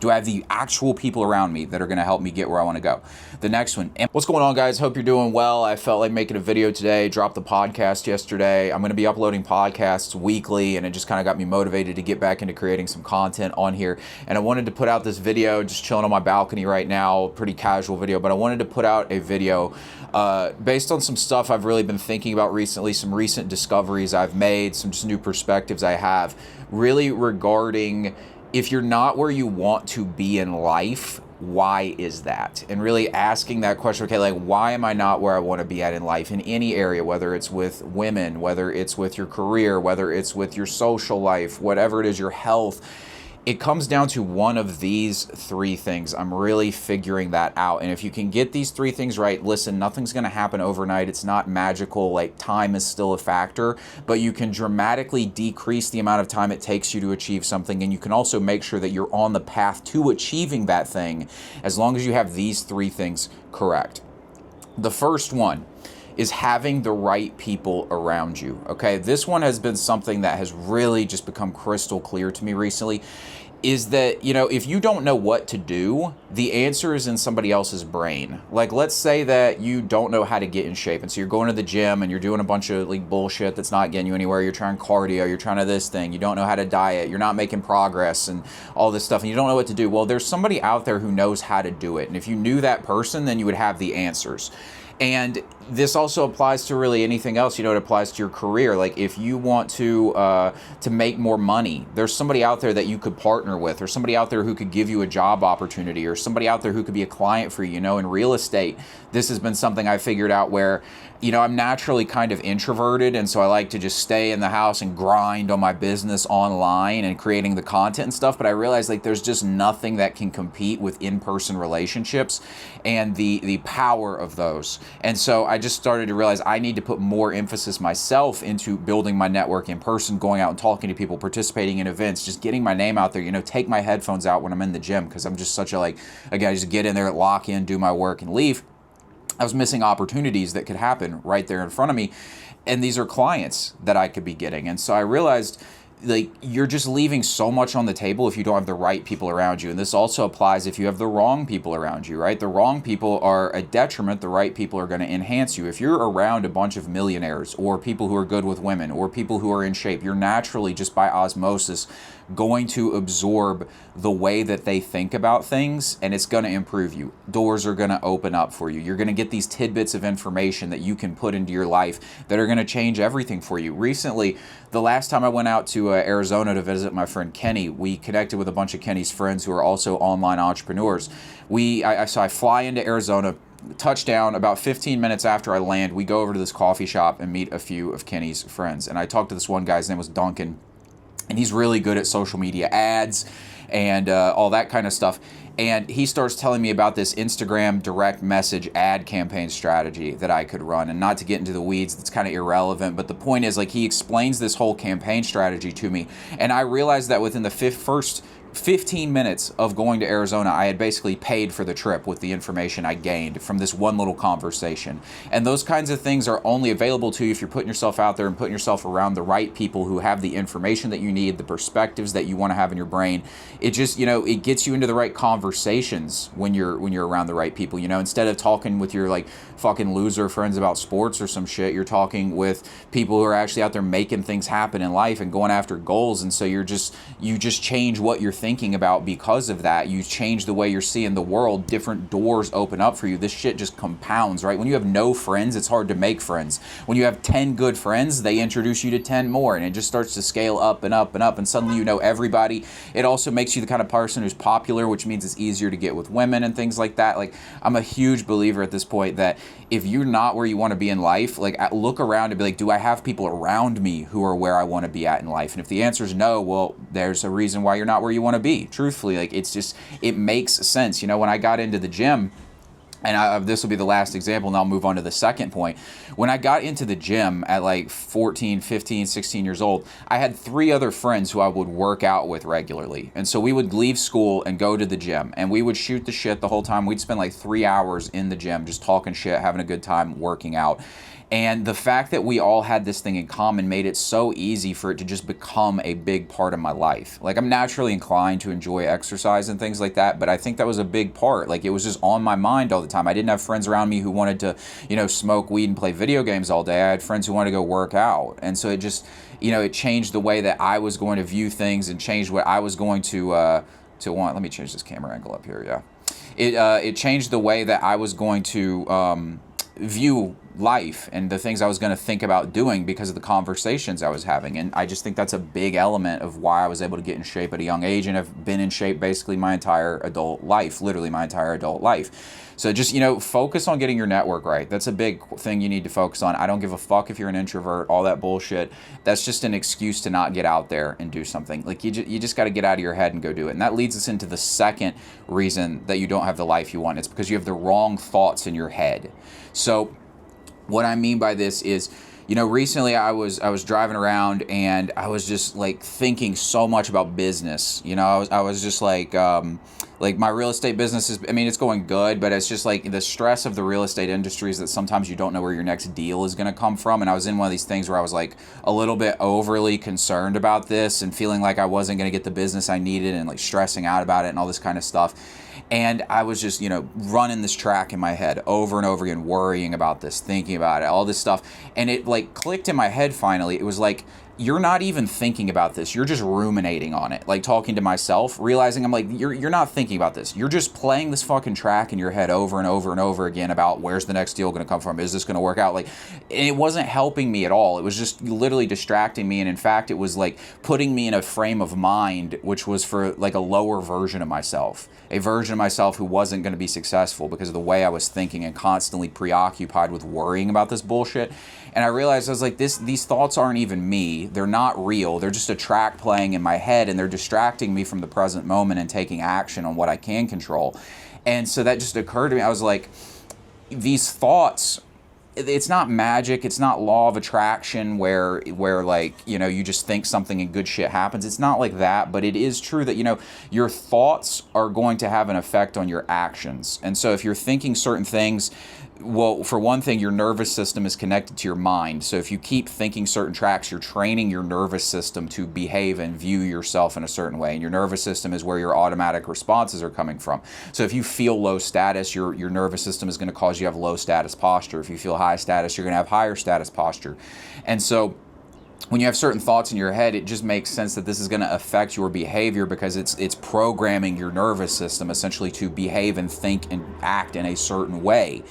Do I have the actual people around me that are going to help me get where I want to go? The next one, what's going on, guys? Hope you're doing well. I felt like making a video today, dropped the podcast yesterday. I'm going to be uploading podcasts weekly, and it just kind of got me motivated to get back into creating some content on here. And I wanted to put out this video, just chilling on my balcony right now, pretty casual video, but I wanted to put out a video based on some stuff I've really been thinking about recently, some recent discoveries I've made, some just new perspectives I have, really regarding if you're not where you want to be in life, why is that? And really asking that question, okay, like, why am I not where I want to be at in life in any area, whether it's with women, whether it's with your career, whether it's with your social life, whatever it is, your health. It comes down to one of these three things. I'm really figuring that out. And if you can get these three things right, listen, nothing's going to happen overnight. It's not magical. Like, time is still a factor, but you can dramatically decrease the amount of time it takes you to achieve something. And you can also make sure that you're on the path to achieving that thing as long as you have these three things correct. The first one is having the right people around you, okay? This one has been something that has really just become crystal clear to me recently, is that, you know, if you don't know what to do, the answer is in somebody else's brain. Like, let's say that you don't know how to get in shape, and so you're going to the gym and you're doing a bunch of like bullshit that's not getting you anywhere. You're trying cardio, you're trying to this thing, you don't know how to diet, you're not making progress and all this stuff, and you don't know what to do. Well, there's somebody out there who knows how to do it, and if you knew that person, then you would have the answers. And this also applies to really anything else. You know, it applies to your career. Like, if you want to make more money, there's somebody out there that you could partner with, or somebody out there who could give you a job opportunity, or somebody out there who could be a client for you. You know, in real estate, this has been something I figured out where, you know, I'm naturally kind of introverted, and so I like to just stay in the house and grind on my business online and creating the content and stuff. But I realized, like, there's just nothing that can compete with in-person relationships and the power of those. And so I just started to realize I need to put more emphasis myself into building my network in person, going out and talking to people, participating in events, just getting my name out there. You know, take my headphones out when I'm in the gym, because I'm just such a, like, again, I just get in there, lock in, do my work, and leave. I was missing opportunities that could happen right there in front of me. And these are clients that I could be getting. And so I realized, like, you're just leaving so much on the table if you don't have the right people around you. And this also applies if you have the wrong people around you, right? The wrong people are a detriment. The right people are going to enhance you. If you're around a bunch of millionaires, or people who are good with women, or people who are in shape, you're naturally, just by osmosis, going to absorb the way that they think about things, and it's going to improve you. Doors are going to open up for you. You're going to get these tidbits of information that you can put into your life that are going to change everything for you. Recently, the last time I went out to Arizona to visit my friend Kenny, we connected with a bunch of Kenny's friends who are also online entrepreneurs. So I fly into Arizona, touchdown. About 15 minutes after I land, we go over to this coffee shop and meet a few of Kenny's friends. And I talked to this one guy, his name was Duncan, and he's really good at social media ads and all that kind of stuff. And he starts telling me about this Instagram direct message ad campaign strategy that I could run. And not to get into the weeds, that's kind of irrelevant, but the point is, like, he explains this whole campaign strategy to me. And I realized that within the first 15 minutes of going to Arizona, I had basically paid for the trip with the information I gained from this one little conversation. And those kinds of things are only available to you if you're putting yourself out there and putting yourself around the right people who have the information that you need, the perspectives that you want to have in your brain. It just, you know, it gets you into the right conversations when you're around the right people. You know, instead of talking with your, like, fucking loser friends about sports or some shit, you're talking with people who are actually out there making things happen in life and going after goals. And so you just change what you're thinking about because of that. You change the way you're seeing the world. Different doors open up for you. This shit just compounds, right? When you have no friends, it's hard to make friends. When you have 10 good friends, they introduce you to 10 more, and it just starts to scale up and up and up, and suddenly you know everybody. It also makes you the kind of person who's popular, which means it's easier to get with women and things like that. Like, I'm a huge believer at this point that if you're not where you want to be in life, like, look around and be like, do I have people around me who are where I want to be at in life? And if the answer is no, well, there's a reason why you're not where you want to be. Truthfully, like, it's just, it makes sense. You know, when I got into the gym, and this will be the last example, and I'll move on to the second point. When I got into the gym at like 14, 15, 16 years old, I had 3 other friends who I would work out with regularly. And so we would leave school and go to the gym, and we would shoot the shit the whole time. We'd spend like 3 hours in the gym just talking shit, having a good time, working out. And the fact that we all had this thing in common made it so easy for it to just become a big part of my life. Like, I'm naturally inclined to enjoy exercise and things like that, but I think that was a big part. Like, it was just on my mind all the time. I didn't have friends around me who wanted to, smoke weed and play video games all day. I had friends who wanted to go work out. And so it just, it changed the way that I was going to view things and changed what I was going to want. Let me change this camera angle up here, yeah. It changed the way that I was going to view life and the things I was going to think about doing because of the conversations I was having. And I just think that's a big element of why I was able to get in shape at a young age, and have been in shape basically my entire adult life, literally my entire adult life. So just, focus on getting your network right. That's a big thing you need to focus on. I don't give a fuck if you're an introvert, all that bullshit. That's just an excuse to not get out there and do something. Like, you just got to get out of your head and go do it. And that leads us into the second reason that you don't have the life you want. It's because you have the wrong thoughts in your head. So what I mean by this is, recently I was driving around and I was just like thinking so much about business. I was just like my real estate business is, it's going good, but it's just like the stress of the real estate industry is that sometimes you don't know where your next deal is going to come from. And I was in one of these things where I was like a little bit overly concerned about this and feeling like I wasn't going to get the business I needed and like stressing out about it and all this kind of stuff. And I was just, running this track in my head over and over again, worrying about this, thinking about it, all this stuff. And it like clicked in my head finally. It was like, you're not even thinking about this. You're just ruminating on it, like talking to myself, realizing I'm like, you're not thinking about this. You're just playing this fucking track in your head over and over and over again about where's the next deal going to come from? Is this going to work out? Like, it wasn't helping me at all. It was just literally distracting me. And in fact, it was like putting me in a frame of mind, which was for like a lower version of myself, a version of myself who wasn't going to be successful because of the way I was thinking and constantly preoccupied with worrying about this bullshit. And I realized I was like, these thoughts aren't even me. They're not real. They're just a track playing in my head, and they're distracting me from the present moment and taking action on what I can control. And so that just occurred to me. I was like, these thoughts, it's not magic. It's not law of attraction where like, you just think something and good shit happens. It's not like that, but it is true that, your thoughts are going to have an effect on your actions. And so if you're thinking certain things, well, for one thing, your nervous system is connected to your mind. So if you keep thinking certain tracks, you're training your nervous system to behave and view yourself in a certain way. And your nervous system is where your automatic responses are coming from. So if you feel low status, your nervous system is going to cause you to have low status posture. If you feel high status, you're going to have higher status posture. And so when you have certain thoughts in your head, it just makes sense that this is going to affect your behavior because it's programming your nervous system essentially to behave and think and act in a certain way.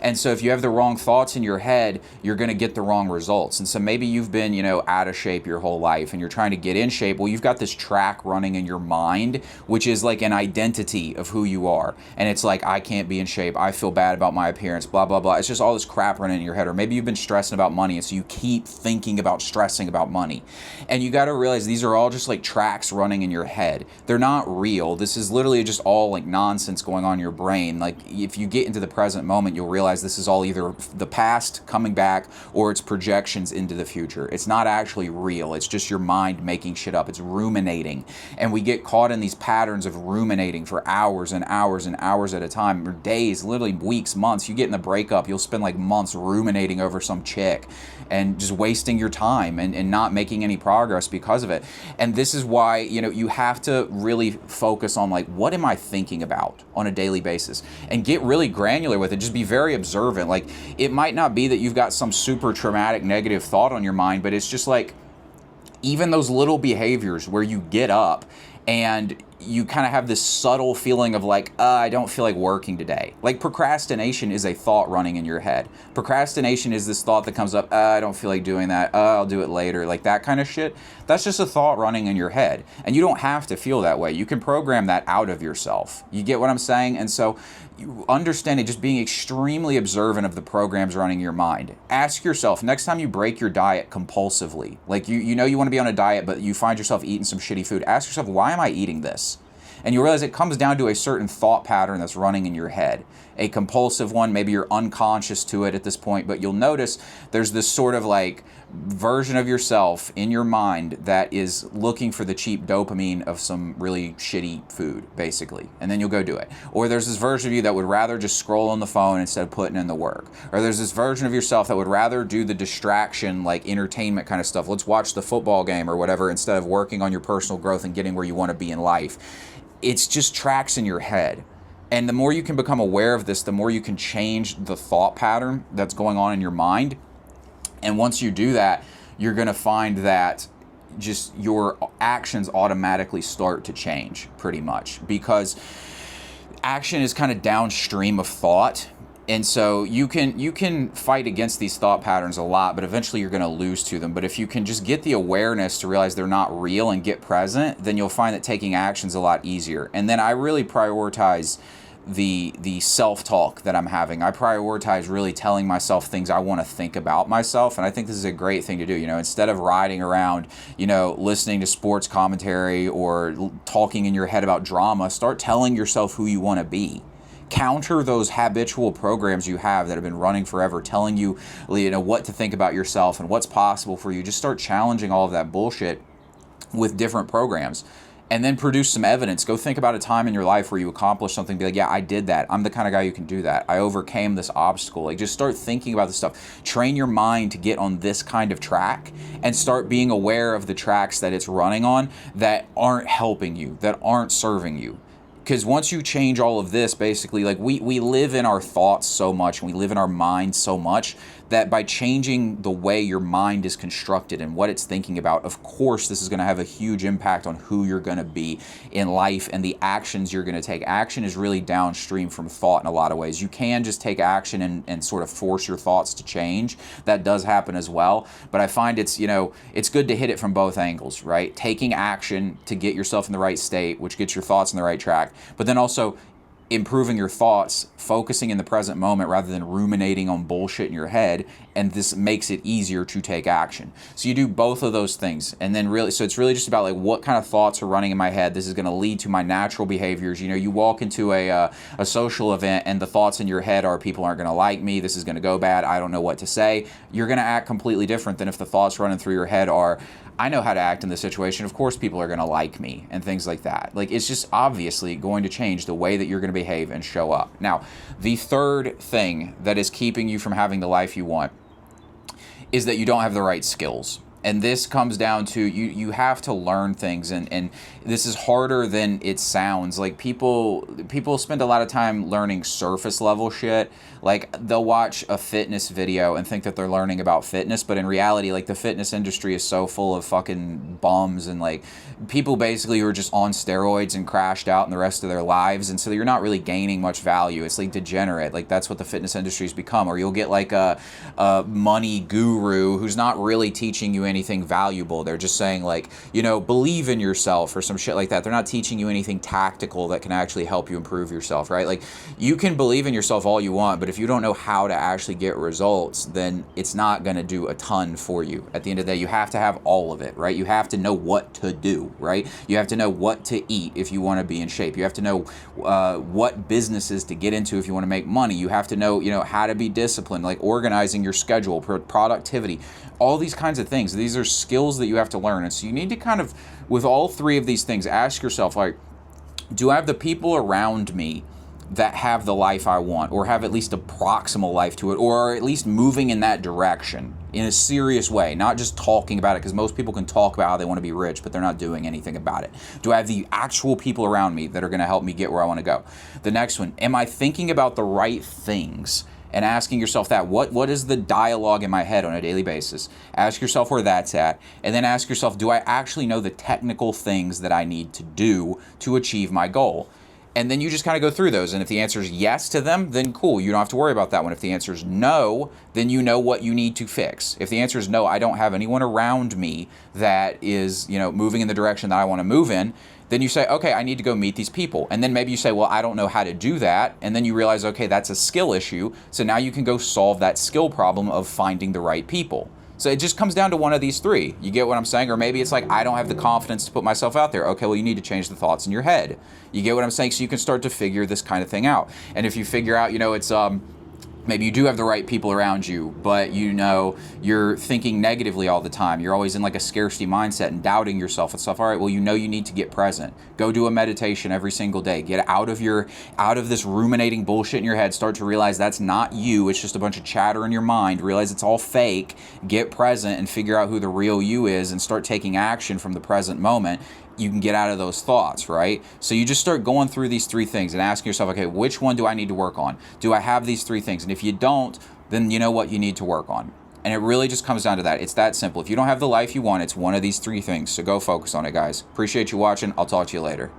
And so if you have the wrong thoughts in your head, you're going to get the wrong results. And so maybe you've been, out of shape your whole life and you're trying to get in shape. Well, you've got this track running in your mind, which is like an identity of who you are. And it's like, I can't be in shape. I feel bad about my appearance, blah, blah, blah. It's just all this crap running in your head. Or maybe you've been stressing about money, and so you keep thinking about stressing about money. And you got to realize these are all just like tracks running in your head. They're not real. This is literally just all like nonsense going on in your brain. Like, if you get into the present moment, you'll realize this is all either the past coming back or it's projections into the future. It's not actually real. It's just your mind making shit up. It's ruminating. And we get caught in these patterns of ruminating for hours and hours and hours at a time, or days, literally weeks, months. You get in a breakup, you'll spend like months ruminating over some chick and just wasting your time and not making any progress because of it. And this is why, you have to really focus on like, what am I thinking about on a daily basis, and get really granular with it. Just be very observant. Like, it might not be that you've got some super traumatic negative thought on your mind, but it's just like even those little behaviors where you get up and you kind of have this subtle feeling of like, I don't feel like working today. Like, procrastination is a thought running in your head. Procrastination is this thought that comes up, I don't feel like doing that, I'll do it later, like that kind of shit. That's just a thought running in your head. And you don't have to feel that way. You can program that out of yourself. You get what I'm saying? And so you understand it, just being extremely observant of the programs running in your mind. Ask yourself, next time you break your diet compulsively, like you want to be on a diet, but you find yourself eating some shitty food, ask yourself, why am I eating this? And you realize it comes down to a certain thought pattern that's running in your head. A compulsive one, maybe you're unconscious to it at this point, but you'll notice there's this sort of like version of yourself in your mind that is looking for the cheap dopamine of some really shitty food, basically, and then you'll go do it. Or there's this version of you that would rather just scroll on the phone instead of putting in the work. Or there's this version of yourself that would rather do the distraction, like entertainment kind of stuff. Let's watch the football game or whatever, instead of working on your personal growth and getting where you want to be in life. It's just tracks in your head. And the more you can become aware of this, the more you can change the thought pattern that's going on in your mind. And once you do that, you're going to find that just your actions automatically start to change pretty much, because action is kind of downstream of thought. And so you can fight against these thought patterns a lot, but eventually you're going to lose to them. But if you can just get the awareness to realize they're not real and get present, then you'll find that taking action is a lot easier. And then I really prioritize the self-talk that I'm having. I prioritize really telling myself things I want to think about myself, and I think this is a great thing to do. Instead of riding around, listening to sports commentary or talking in your head about drama, start telling yourself who you want to be. Counter those habitual programs you have that have been running forever, telling you, what to think about yourself and what's possible for you. Just start challenging all of that bullshit with different programs. And then produce some evidence. Go think about a time in your life where you accomplished something. Be like, yeah, I did that. I'm the kind of guy who can do that. I overcame this obstacle. Like, just start thinking about this stuff. Train your mind to get on this kind of track and start being aware of the tracks that it's running on that aren't helping you, that aren't serving you. Because once you change all of this, basically, like we live in our thoughts so much, and we live in our minds so much, that by changing the way your mind is constructed and what it's thinking about, of course, this is going to have a huge impact on who you're going to be in life and the actions you're going to take. Action is really downstream from thought in a lot of ways. You can just take action and sort of force your thoughts to change. That does happen as well. But I find it's good to hit it from both angles, right? Taking action to get yourself in the right state, which gets your thoughts on the right track, but then also improving your thoughts, focusing in the present moment rather than ruminating on bullshit in your head, and this makes it easier to take action. So you do both of those things, and then so it's really just about like what kind of thoughts are running in my head. This is going to lead to my natural behaviors. You walk into a social event and the thoughts in your head are, people aren't going to like me, this is going to go bad, I don't know what to say. You're going to act completely different than if the thoughts running through your head are, I know how to act in this situation. Of course people are going to like me, and things like that. Like, it's just obviously going to change the way that you're going to behave and show up. Now, the third thing that is keeping you from having the life you want is that you don't have the right skills. And this comes down to you have to learn things, and this is harder than it sounds. Like, people spend a lot of time learning surface level shit. Like, they'll watch a fitness video and think that they're learning about fitness, but in reality, like, the fitness industry is so full of fucking bums and like people basically who are just on steroids and crashed out in the rest of their lives, and so you're not really gaining much value. It's like degenerate. Like, that's what the fitness industry's become. Or you'll get like a money guru who's not really teaching you anything valuable. They're just saying like, believe in yourself or some shit like that. They're not teaching you anything tactical that can actually help you improve yourself, right? Like, you can believe in yourself all you want, but if you don't know how to actually get results, then it's not going to do a ton for you. At the end of the day, you have to have all of it, right? You have to know what to do, right? You have to know what to eat if you want to be in shape. You have to know what businesses to get into if you want to make money. You have to know, how to be disciplined, like organizing your schedule, productivity, all these kinds of things. These are skills that you have to learn. And so you need to kind of, with all three of these things, ask yourself, like, do I have the people around me that have the life I want, or have at least a proximal life to it, or are at least moving in that direction in a serious way, not just talking about it, because most people can talk about how they want to be rich, but they're not doing anything about it. Do I have the actual people around me that are going to help me get where I want to go? The next one, am I thinking about the right things? And asking yourself that, what is the dialogue in my head on a daily basis? Ask yourself where that's at, and then ask yourself, do I actually know the technical things that I need to do to achieve my goal? And then you just kind of go through those, and if the answer is yes to them, then cool, you don't have to worry about that one. If the answer is no, then you know what you need to fix. If the answer is no, I don't have anyone around me that is, moving in the direction that I want to move in, then you say, okay, I need to go meet these people. And then maybe you say, well, I don't know how to do that. And then you realize, okay, that's a skill issue. So now you can go solve that skill problem of finding the right people. So it just comes down to one of these three. You get what I'm saying? Or maybe it's like, I don't have the confidence to put myself out there. Okay, well, you need to change the thoughts in your head. You get what I'm saying? So you can start to figure this kind of thing out. And if you figure out, Maybe you do have the right people around you, but you know you're thinking negatively all the time. You're always in like a scarcity mindset and doubting yourself and stuff. All right, well, you know you need to get present. Go do a meditation every single day. Get out of this ruminating bullshit in your head. Start to realize that's not you. It's just a bunch of chatter in your mind. Realize it's all fake. Get present and figure out who the real you is and start taking action from the present moment. You can get out of those thoughts, right? So you just start going through these three things and asking yourself, okay, which one do I need to work on? Do I have these three things? And if you don't, then you know what you need to work on. And it really just comes down to that. It's that simple. If you don't have the life you want, it's one of these three things. So go focus on it, guys. Appreciate you watching. I'll talk to you later.